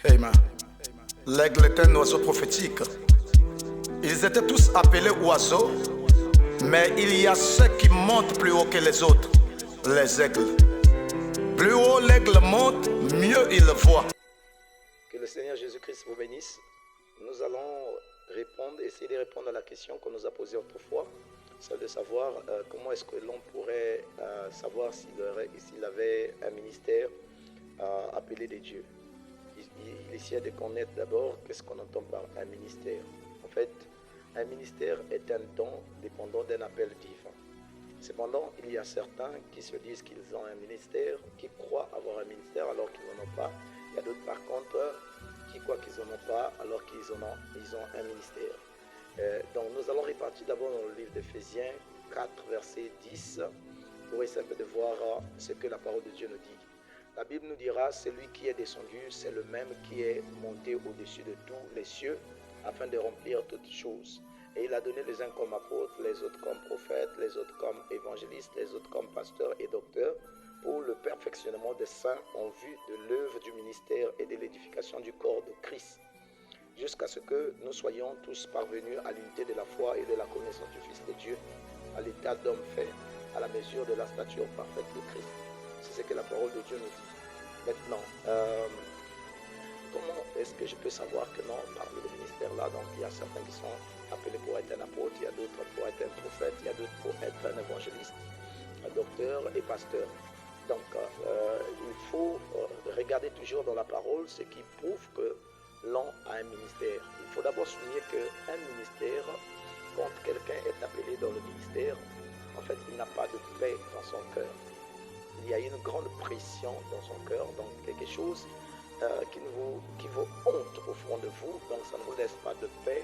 Amen. L'aigle est un oiseau prophétique. Ils étaient tous appelés oiseaux, mais il y a ceux qui montent plus haut que les autres, les aigles. Plus haut l'aigle monte, mieux il voit. Que le Seigneur Jésus-Christ vous bénisse. Nous allons essayer de répondre à la question qu'on nous a posée autrefois, celle de savoir comment est-ce que l'on pourrait savoir s'il avait un ministère appelé de Dieu. Il essaie de connaître d'abord qu'est-ce qu'on entend par un ministère. En fait, un ministère est un don dépendant d'un appel divin. Cependant, il y a certains qui se disent qu'ils ont un ministère, qui croient avoir un ministère alors qu'ils n'en ont pas. Il y a d'autres par contre qui croient qu'ils n'en ont pas alors qu'ils ont un ministère. Donc nous allons repartir d'abord dans le livre d'Éphésiens 4, verset 10, pour essayer un peu de voir ce que la parole de Dieu nous dit. La Bible nous dira, celui qui est descendu, c'est le même qui est monté au-dessus de tous les cieux, afin de remplir toutes choses. Et il a donné les uns comme apôtres, les autres comme prophètes, les autres comme évangélistes, les autres comme pasteurs et docteurs, pour le perfectionnement des saints en vue de l'œuvre du ministère et de l'édification du corps de Christ, jusqu'à ce que nous soyons tous parvenus à l'unité de la foi et de la connaissance du Fils de Dieu, à l'état d'homme fait, à la mesure de la stature parfaite de Christ. C'est ce que la parole de Dieu nous dit. Maintenant, comment est-ce que je peux savoir que non, parmi les ministères-là, donc il y a certains qui sont appelés pour être un apôtre, il y a d'autres pour être un prophète, il y a d'autres pour être un évangéliste, un docteur et pasteur. Donc, il faut regarder toujours dans la parole ce qui prouve que l'on a un ministère. Il faut d'abord souligner qu'un ministère, quand quelqu'un est appelé dans le ministère, en fait, il n'a pas de paix dans son cœur. Il y a une grande pression dans son cœur, donc quelque chose qui vous honte au fond de vous, donc ça ne vous laisse pas de paix,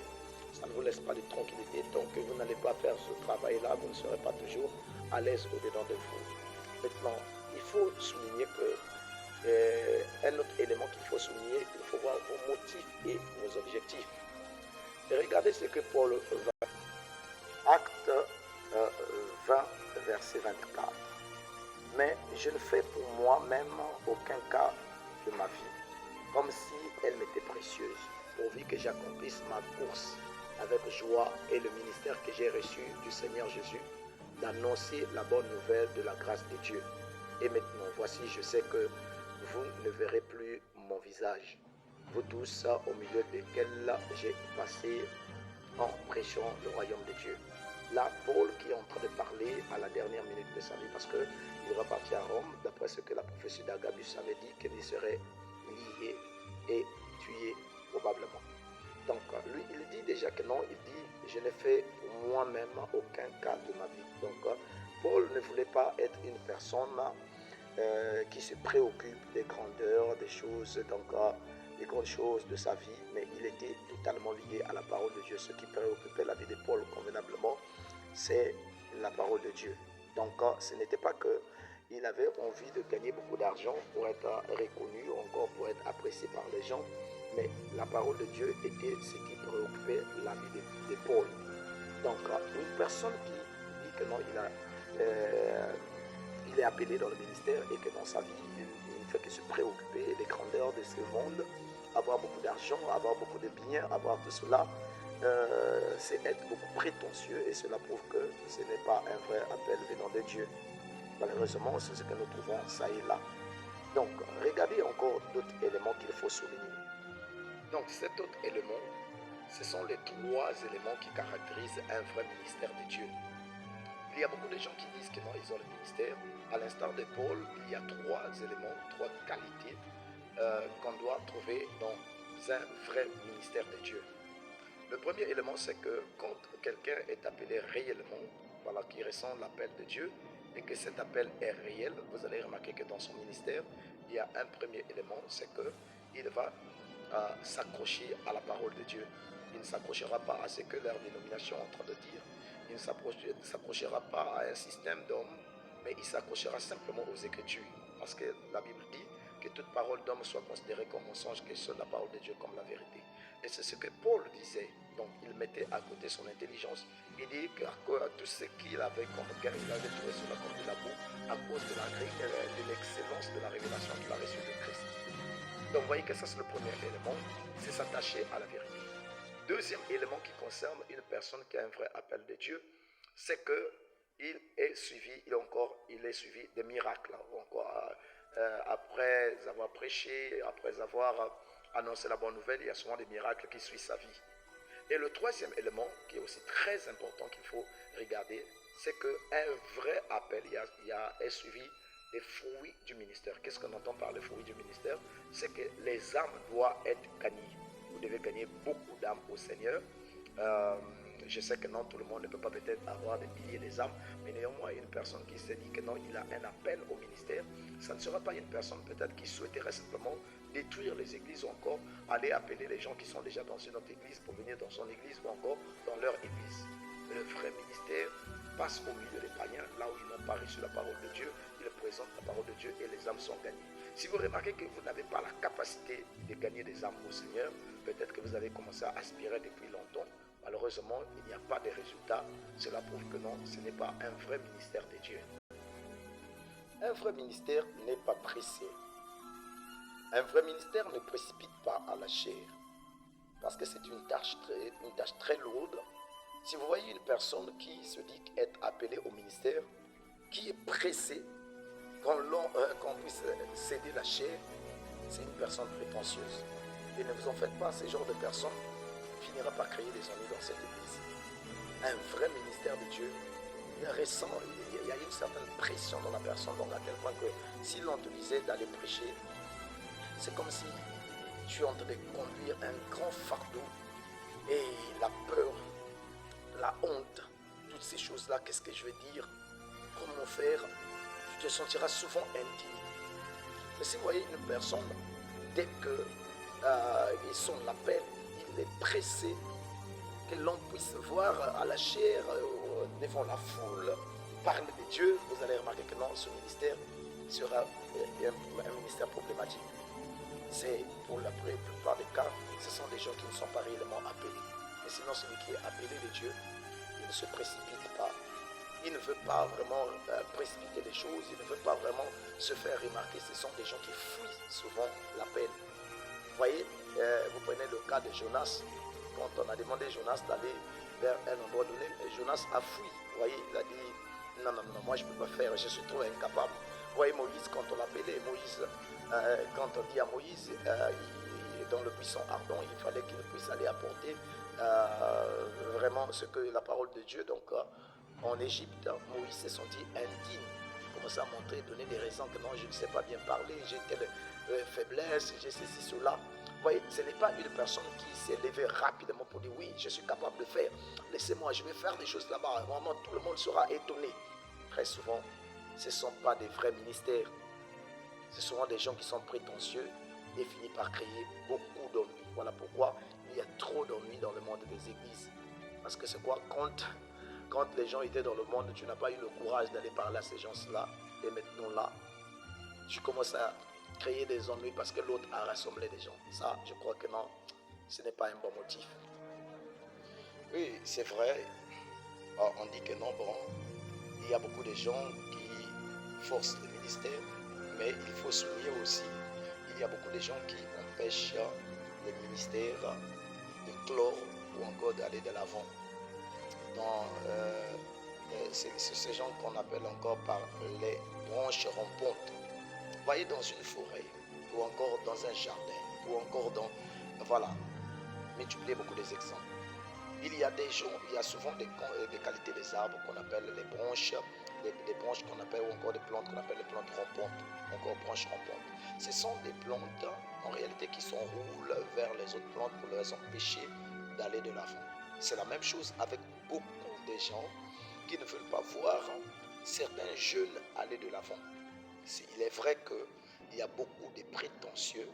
ça ne vous laisse pas de tranquillité, donc vous n'allez pas faire ce travail-là, vous ne serez pas toujours à l'aise au-dedans de vous. Maintenant, il faut souligner un autre élément qu'il faut souligner, il faut voir vos motifs et vos objectifs. Et regardez ce que Paul va. Acte 20, verset 24. Mais je ne fais pour moi-même aucun cas de ma vie, comme si elle m'était précieuse, pourvu que j'accomplisse ma course avec joie et le ministère que j'ai reçu du Seigneur Jésus, d'annoncer la bonne nouvelle de la grâce de Dieu. Et maintenant, voici, je sais que vous ne verrez plus mon visage, vous tous au milieu desquels j'ai passé en prêchant le royaume de Dieu. Là, Paul qui est en train de parler à la dernière minute de sa vie, parce qu'il va partir à Rome, d'après ce que la prophétie d'Agabus avait dit, qu'il serait lié et tué probablement. Donc lui, il dit déjà que non, il dit, je n'ai fait pour moi-même aucun cas de ma vie. Donc Paul ne voulait pas être une personne qui se préoccupe des grandeurs, des choses, donc des grandes choses de sa vie, mais il était totalement lié à la parole de Dieu. Ce qui préoccupait la vie de Paul convenablement, c'est la parole de Dieu. Donc ce n'était pas qu'il avait envie de gagner beaucoup d'argent pour être reconnu, ou encore pour être apprécié par les gens, mais la parole de Dieu était ce qui préoccupait la vie de Paul. Donc une personne qui dit que non, il est appelé dans le ministère et que dans sa vie, il ne fait que se préoccuper des grandeurs de ce monde, avoir beaucoup d'argent, avoir beaucoup de biens, avoir tout cela, c'est être beaucoup prétentieux et cela prouve que ce n'est pas un vrai appel venant de Dieu. Malheureusement, c'est ce que nous trouvons ça et là. Donc, regardez encore d'autres éléments qu'il faut souligner. Donc, cet autre élément, ce sont les trois éléments qui caractérisent un vrai ministère de Dieu. Il y a beaucoup de gens qui disent que non, ils ont le ministère. À l'instar de Paul, il y a trois éléments, trois qualités qu'on doit trouver dans un vrai ministère de Dieu. Le premier élément, c'est que quand quelqu'un est appelé réellement, voilà, qui ressent l'appel de Dieu, et que cet appel est réel, vous allez remarquer que dans son ministère, il y a un premier élément, c'est qu'il va s'accrocher à la parole de Dieu. Il ne s'accrochera pas à ce que leur dénomination est en train de dire. Il ne s'accrochera pas à un système d'hommes, mais il s'accrochera simplement aux Écritures. Parce que la Bible dit que toute parole d'homme soit considérée comme mensonge, que seule la parole de Dieu comme la vérité. Et c'est ce que Paul disait. Donc il mettait à côté son intelligence. Il dit que tout ce qu'il avait comme gain, il avait trouvé cela comme de la boue à cause de l'excellence de la révélation qu'il a reçue de Christ. Donc, vous voyez que ça, c'est le premier élément, c'est s'attacher à la vérité. Deuxième élément qui concerne une personne qui a un vrai appel de Dieu, c'est qu'il est suivi, il est suivi des miracles. Encore, après avoir prêché, après avoir annoncé la bonne nouvelle, il y a souvent des miracles qui suivent sa vie. Et le troisième élément, qui est aussi très important qu'il faut regarder, c'est qu'un vrai appel est suivi des fruits du ministère. Qu'est-ce qu'on entend par les fruits du ministère? C'est que les âmes doivent être gagnées. Vous devez gagner beaucoup d'âmes au Seigneur. Je sais que non, tout le monde ne peut pas peut-être avoir des milliers d'âmes, mais néanmoins, une personne qui s'est dit que non, il a un appel au ministère, ça ne sera pas une personne peut-être qui souhaiterait simplement détruire les églises ou encore aller appeler les gens qui sont déjà dans une autre église pour venir dans son église ou encore dans leur église. Le vrai ministère passe au milieu des païens, là où ils n'ont pas reçu la parole de Dieu, ils présentent la parole de Dieu et les âmes sont gagnées. Si vous remarquez que vous n'avez pas la capacité de gagner des âmes au Seigneur, peut-être que vous avez commencé à aspirer depuis longtemps. Malheureusement, il n'y a pas de résultats. Cela prouve que non, ce n'est pas un vrai ministère de Dieu. Un vrai ministère n'est pas pressé. Un vrai ministère ne précipite pas à la chair. Parce que c'est une tâche très lourde. Si vous voyez une personne qui se dit être appelée au ministère, qui est pressée qu'on puisse céder la chair, c'est une personne prétentieuse. Et ne vous en faites pas, ce genre de personne finira par créer des ennuis dans cette église. Un vrai ministère de Dieu, il y a une certaine pression dans la personne, donc à tel point que si l'on te disait d'aller prêcher, c'est comme si tu es en train de conduire un grand fardeau et la peur, la honte, toutes ces choses-là, qu'est-ce que je vais dire, comment faire, tu te sentiras souvent indigne. Mais si vous voyez une personne, dès qu'il sonne l'appel, il est pressé que l'on puisse voir à la chair, devant la foule, parler de Dieu, vous allez remarquer que non, ce ministère sera un ministère problématique. C'est pour la plupart des cas, ce sont des gens qui ne sont pas réellement appelés. Mais sinon, celui qui est appelé de Dieu, il ne se précipite pas. Il ne veut pas vraiment précipiter les choses, il ne veut pas vraiment se faire remarquer. Ce sont des gens qui fuient souvent l'appel. Vous voyez, vous prenez le cas de Jonas. Quand on a demandé à Jonas d'aller vers un endroit donné, Jonas a fui. Vous voyez, il a dit, non, moi je ne peux pas faire, je suis trop incapable. Vous voyez Moïse, quand on l'appelait, quand on dit à Moïse, dans le buisson ardent, il fallait qu'il puisse aller apporter vraiment ce que la parole de Dieu. Donc en Égypte, Moïse s'est senti indigne. Il commençait à montrer, donner des raisons que non, je ne sais pas bien parler, j'ai telle faiblesse, j'ai ceci, cela. Vous voyez, ce n'est pas une personne qui s'est levée rapidement pour dire oui, je suis capable de faire. Laissez-moi, je vais faire des choses là-bas. Vraiment, tout le monde sera étonné. Très souvent, ce ne sont pas des vrais ministères. Ce sont des gens qui sont prétentieux et finissent par créer beaucoup d'ennuis. Voilà pourquoi il y a trop d'ennuis dans le monde des églises. Parce que c'est quoi? Quand les gens étaient dans le monde, tu n'as pas eu le courage d'aller parler à ces gens-là. Et maintenant là, tu commences à créer des ennuis parce que l'autre a rassemblé des gens. Ça, je crois que non, ce n'est pas un bon motif. Oui, c'est vrai. On dit que non, bon, il y a beaucoup de gens qui forcent le ministère, mais il faut souligner aussi, il y a beaucoup de gens qui empêchent le ministère de clore ou encore d'aller de l'avant. C'est ces gens qu'on appelle encore par les branches rampantes. Vous voyez, dans une forêt, ou encore dans un jardin, ou encore dans... Voilà, multipliez beaucoup des exemples. Il y a des gens, il y a souvent des qualités des arbres qu'on appelle les branches, des branches qu'on appelle, ou encore des plantes qu'on appelle les plantes rampantes, encore branches rampantes. Ce sont des plantes, en réalité, qui s'enroulent vers les autres plantes pour les empêcher d'aller de l'avant. C'est la même chose avec beaucoup de gens qui ne veulent pas voir certains jeunes aller de l'avant. Il est vrai qu'il y a beaucoup de prétentieux,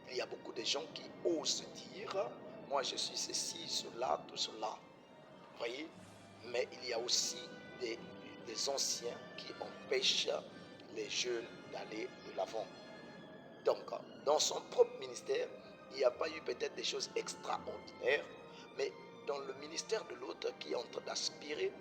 il y a beaucoup de gens qui osent dire « moi je suis ceci, cela, tout cela ». Vous voyez? Mais il y a aussi des anciens qui empêchent les jeunes d'aller de l'avant. Donc, dans son propre ministère, il n'y a pas eu peut-être des choses extraordinaires, mais dans le ministère de l'autre qui est en train d'aspirer,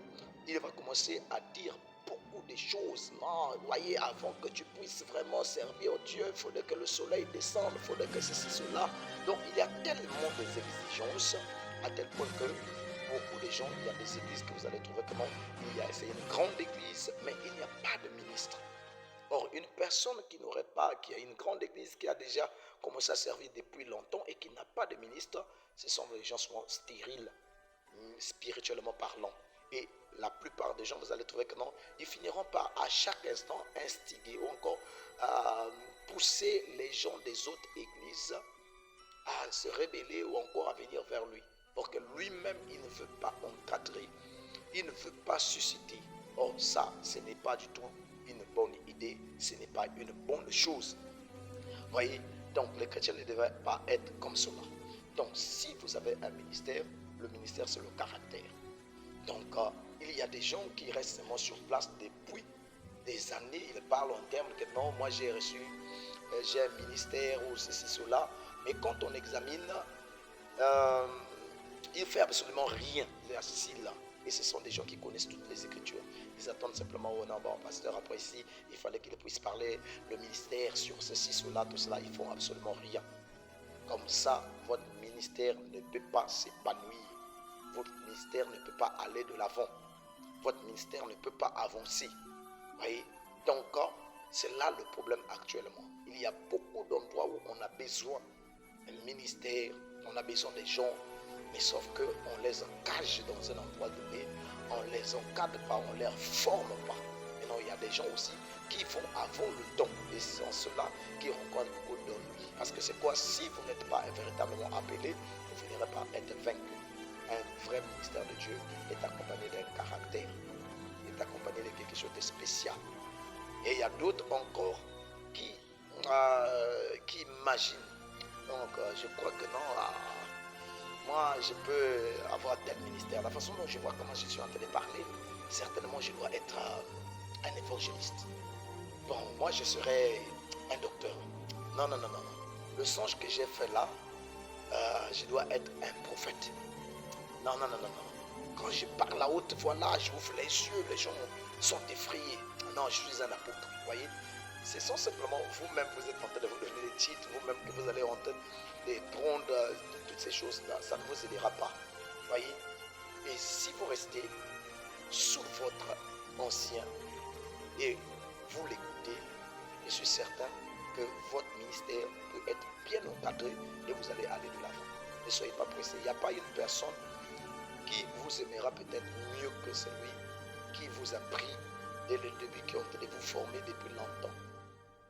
il va commencer à dire beaucoup beaucoup de choses. Non, voyez, avant que tu puisses vraiment servir Dieu, il faudrait que le soleil descende, il faudrait que ceci, cela. Donc, il y a tellement d'exigences à tel point que beaucoup de gens, il y a des églises que vous allez trouver comment c'est une grande église, mais il n'y a pas de ministre. Or, une personne qui n'aurait pas, qui a une grande église, qui a déjà commencé à servir depuis longtemps et qui n'a pas de ministre, ce sont des gens souvent stériles, spirituellement parlant. Et la plupart des gens, vous allez trouver que non, ils finiront par à chaque instant instiguer ou encore pousser les gens des autres églises à se rébeller ou encore à venir vers lui. Pour que lui-même, il ne veut pas encadrer, il ne veut pas susciter. Or, ça, ce n'est pas du tout une bonne idée, ce n'est pas une bonne chose. Voyez, donc les chrétiens ne devraient pas être comme cela. Donc, si vous avez un ministère, le ministère, c'est le caractère. Donc, il y a des gens qui restent seulement sur place depuis des années. Ils parlent en termes que non, moi j'ai reçu, j'ai un ministère ou ceci, cela. Mais quand on examine, il ne fait absolument rien. Il est assis là. Et ce sont des gens qui connaissent toutes les Écritures. Ils attendent simplement, oh non, bon, pasteur, après ici, il fallait qu'il puisse parler le ministère sur ceci, cela, tout cela. Ils ne font absolument rien. Comme ça, votre ministère ne peut pas s'épanouir. Votre ministère ne peut pas aller de l'avant. Votre ministère ne peut pas avancer. Voyez? Donc, c'est là le problème actuellement. Il y a beaucoup d'endroits où on a besoin d'un ministère, on a besoin des gens, mais sauf qu'on les encage dans un endroit donné, on les encadre pas, on ne les forme pas. Maintenant, il y a des gens aussi qui vont avant le temps, et c'est en cela qui rencontrent beaucoup d'ennuis. Parce que c'est quoi? Si vous n'êtes pas véritablement appelé, vous finirez par être vaincu. Un vrai ministère de Dieu est accompagné d'un caractère, est accompagné de quelque chose de spécial. Et il y a d'autres encore qui imaginent. Donc, je crois que non, moi, je peux avoir tel ministère. La façon dont je vois comment je suis en train de parler, certainement, je dois être un évangéliste. Bon, moi, je serai un docteur. Non, non, non, non. Le songe que j'ai fait là, je dois être un prophète. Non, non, non, non, non. Quand je parle à haute voix là, j'ouvre les yeux, les gens sont effrayés. Non, je suis un apôtre, vous voyez. Ce sont simplement vous-même, vous êtes en train de vous donner des titres, vous-même que vous allez en train de prendre toutes ces choses-là, ça ne vous aidera pas, vous voyez. Et si vous restez sous votre ancien et vous l'écoutez, je suis certain que votre ministère peut être bien encadré et vous allez aller de l'avant. Ne soyez pas pressés. Il n'y a pas une personne qui vous aimera peut-être mieux que celui qui vous a pris dès le début, qui ont été vous former depuis longtemps.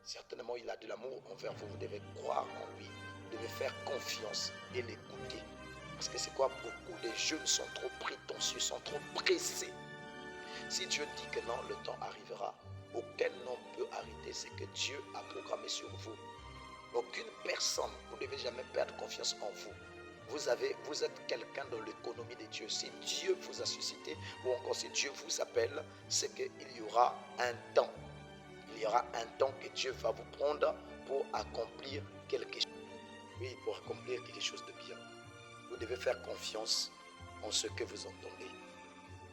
Certainement, il a de l'amour envers vous. Vous devez croire en lui. Vous devez faire confiance et l'écouter. Parce que c'est quoi? Beaucoup de jeunes sont trop prétentieux, sont trop pressés. Si Dieu dit que non, le temps arrivera, aucun homme peut arrêter ce que Dieu a programmé sur vous. Aucune personne, vous ne devez jamais perdre confiance en vous. Vous êtes quelqu'un dans l'économie de Dieu. Si Dieu vous a suscité, ou encore si Dieu vous appelle, c'est qu'il y aura un temps. Il y aura un temps que Dieu va vous prendre pour accomplir quelque chose. Oui, pour accomplir quelque chose de bien. Vous devez faire confiance en ce que vous entendez.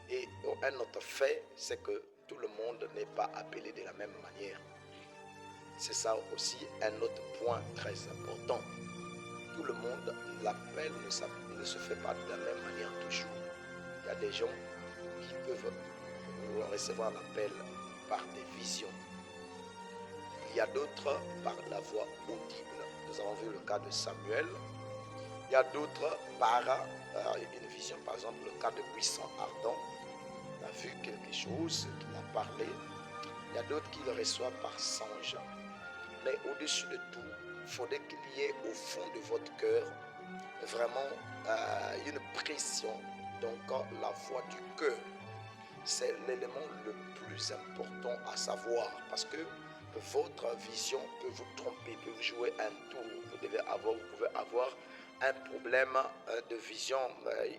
Et un autre fait, c'est que tout le monde n'est pas appelé de la même manière. C'est ça aussi un autre point très important. Tout le monde, l'appel ne se fait pas de la même manière toujours. Il y a des gens qui peuvent recevoir l'appel par des visions. Il y a d'autres par la voix audible. Nous avons vu le cas de Samuel. Il y a d'autres par une vision, par exemple le cas de Buisson Ardent. Il a vu quelque chose, qu'il a parlé. Il y a d'autres qui le reçoivent par songe. Mais au-dessus de tout, il faudrait qu'il y ait au fond de votre cœur vraiment une pression. Donc la voix du cœur, c'est l'élément le plus important à savoir, parce que votre vision peut vous tromper, peut vous jouer un tour. Vous pouvez avoir un problème de vision,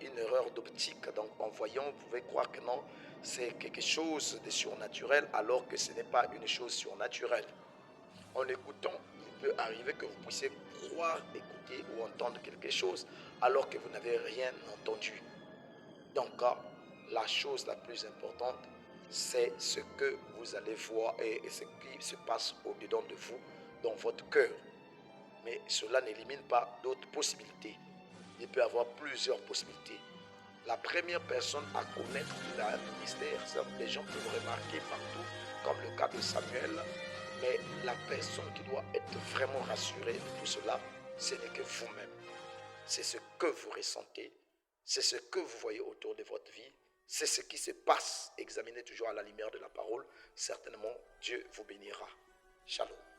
une erreur d'optique. Donc en voyant, vous pouvez croire que non, c'est quelque chose de surnaturel, alors que ce n'est pas une chose surnaturelle. En écoutant, il peut arriver que vous puissiez croire, écouter ou entendre quelque chose alors que vous n'avez rien entendu. Donc, la chose la plus importante, c'est ce que vous allez voir et ce qui se passe au-dedans de vous, dans votre cœur. Mais cela n'élimine pas d'autres possibilités. Il peut y avoir plusieurs possibilités. La première personne à connaître qu'il a un ministère, c'est des gens que vous remarquez partout, comme le cas de Samuel. Mais la personne qui doit être vraiment rassurée de tout cela, ce n'est que vous-même. C'est ce que vous ressentez, c'est ce que vous voyez autour de votre vie, c'est ce qui se passe. Examinez toujours à la lumière de la parole. Certainement, Dieu vous bénira. Shalom.